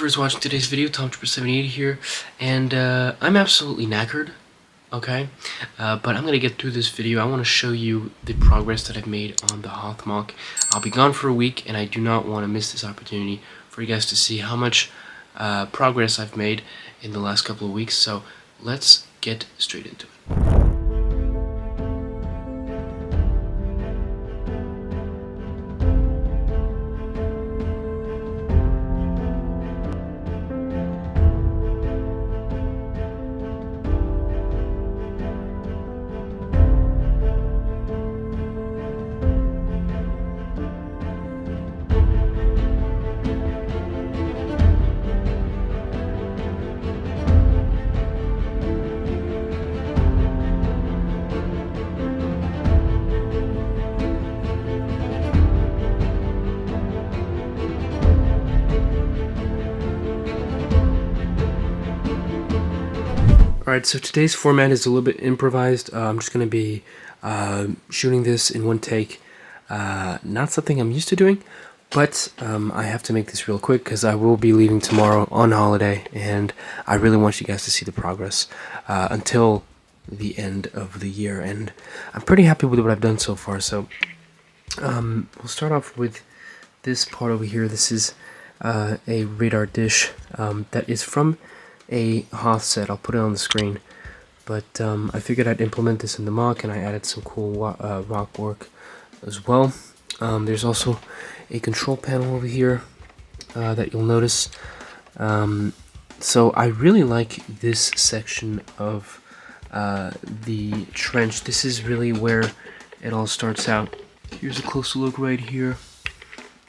whoever's watching today's video, Tom78 here, and I'm absolutely knackered, okay? But I'm gonna get through this video. I want to show you the progress that I've made on the HOTH MOC. I'll be gone for a week, and I do not want to miss this opportunity for you guys to see how much progress I've made in the last couple of weeks. So let's get straight into it. Alright, so today's format is a little bit improvised. I'm just going to be shooting this in one take. Not something I'm used to doing, but I have to make this real quick because I will be leaving tomorrow on holiday, and I really want you guys to see the progress until the end of the year. And I'm pretty happy with what I've done so far. So we'll start off with this part over here. This is a radar dish that is from a HOTH set. I'll put it on the screen, but I figured I'd implement this in the MOC, and I added some cool rock work as well. There's also a control panel over here that you'll notice. So I really like this section of the trench. This is really where it all starts out. Here's a closer look right here,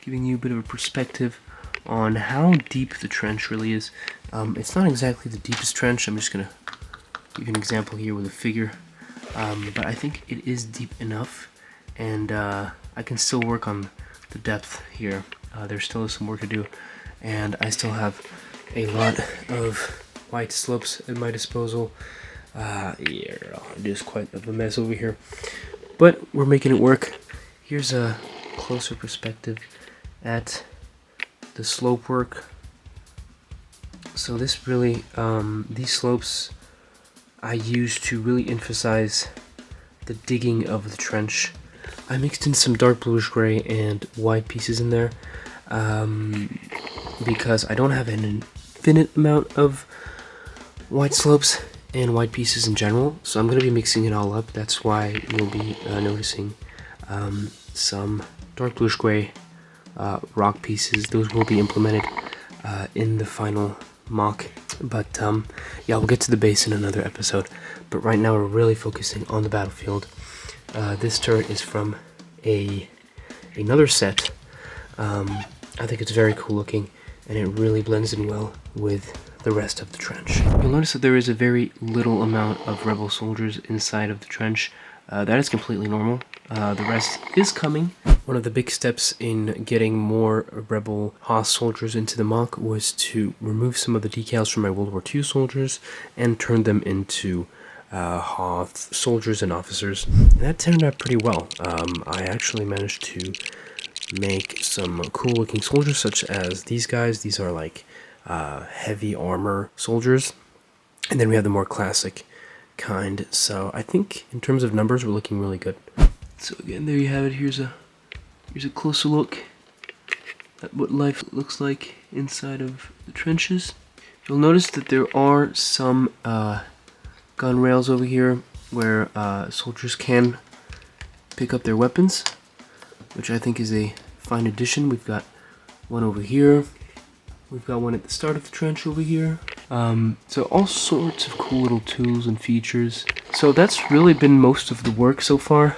giving you a bit of a perspective on how deep the trench really is. It's not exactly the deepest trench. I'm just going to give you an example here with a figure. But I think it is deep enough, and I can still work on the depth here. There still is some work to do, and I still have a lot of white slopes at my disposal. Yeah, it is quite a mess over here, but we're making it work. Here's a closer perspective at the slope work. So this really, these slopes I use to really emphasize the digging of the trench. I mixed in some dark bluish gray and white pieces in there because I don't have an infinite amount of white slopes and white pieces in general, so I'm going to be mixing it all up. That's why you'll be noticing some dark bluish gray rock pieces. Those will be implemented in the final MOC, but yeah, we'll get to the base in another episode. But right now we're really focusing on the battlefield. This turret is from another set. I think it's very cool looking, and it really blends in well with the rest of the trench. You'll notice that there is a very little amount of rebel soldiers inside of the trench. That is completely normal. The rest is coming. One of the big steps in getting more rebel HOTH soldiers into the MOC was to remove some of the decals from my World War II soldiers and turn them into HOTH soldiers and officers. And that turned out pretty well. I actually managed to make some cool looking soldiers such as these guys. These are like heavy armor soldiers. And then we have the more classic kind. So I think in terms of numbers, we're looking really good. So again, there you have it. Here's a closer look at what life looks like inside of the trenches. You'll notice that there are some gun rails over here where soldiers can pick up their weapons, which I think is a fine addition. We've got one over here. We've got one at the start of the trench over here. So all sorts of cool little tools and features. So that's really been most of the work so far.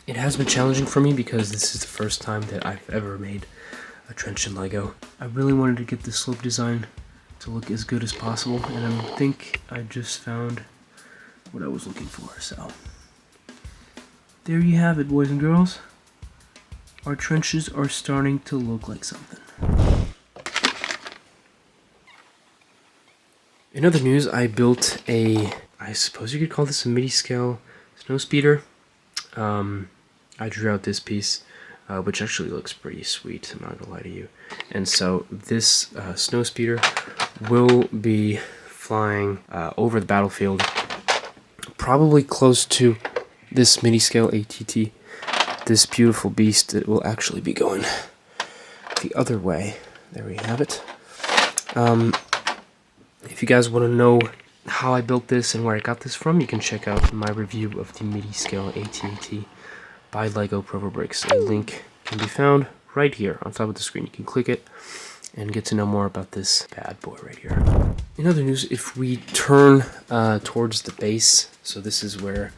It has been challenging for me because this is the first time that I've ever made a trench in Lego. I really wanted to get the slope design to look as good as possible, and I think I just found what I was looking for. So there you have it, boys and girls. Our trenches are starting to look like something. In other news, I built I suppose you could call this a Midi-scale snowspeeder. I drew out this piece which actually looks pretty sweet, I'm not gonna lie to you. And so this snowspeeder will be flying over the battlefield, probably close to this Midi-scale ATT. This beautiful beast, it will actually be going the other way. There we have it. If you guys want to know how I built this and where I got this from, you can check out my review of the Midi-scale ATT by Lego Provo Bricks. A link can be found right here on top of the screen. You can click it and get to know more about this bad boy right here. In other news, if we turn towards the base, so this is where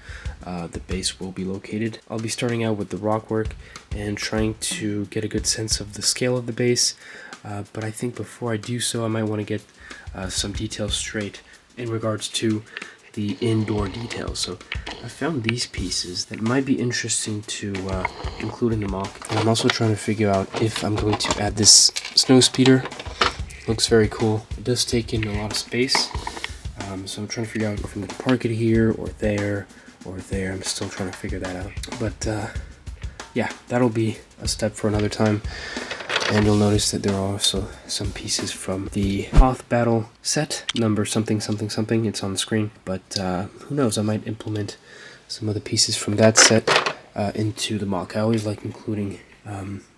the base will be located, I'll be starting out with the rock work and trying to get a good sense of the scale of the base, but I think before I do so, I might want to get some details straight in regards to the indoor details. So I found these pieces that might be interesting to include in the MOC, and I'm also trying to figure out if I'm going to add this snowspeeder. Looks very cool. It does take in a lot of space, so I'm trying to figure out if I'm going to park it here or there or there. I'm still trying to figure that out, but yeah, that'll be a step for another time. And you'll notice that there are also some pieces from the HOTH battle set, number something something something, it's on the screen. But who knows, I might implement some of the pieces from that set into the MOC. I always like including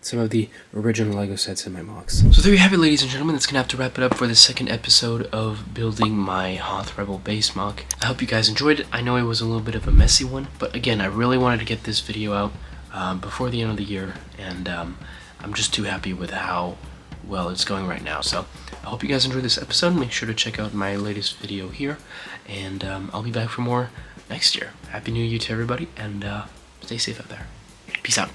some of the original LEGO sets in my MOCs. So there you have it, ladies and gentlemen. That's going to have to wrap it up for the second episode of building my HOTH Rebel base MOC. I hope you guys enjoyed it. I know it was a little bit of a messy one, but again, I really wanted to get this video out before the end of the year, and I'm just too happy with how well it's going right now. So I hope you guys enjoyed this episode. Make sure to check out my latest video here, and I'll be back for more next year. Happy New Year to everybody, and stay safe out there. Peace out.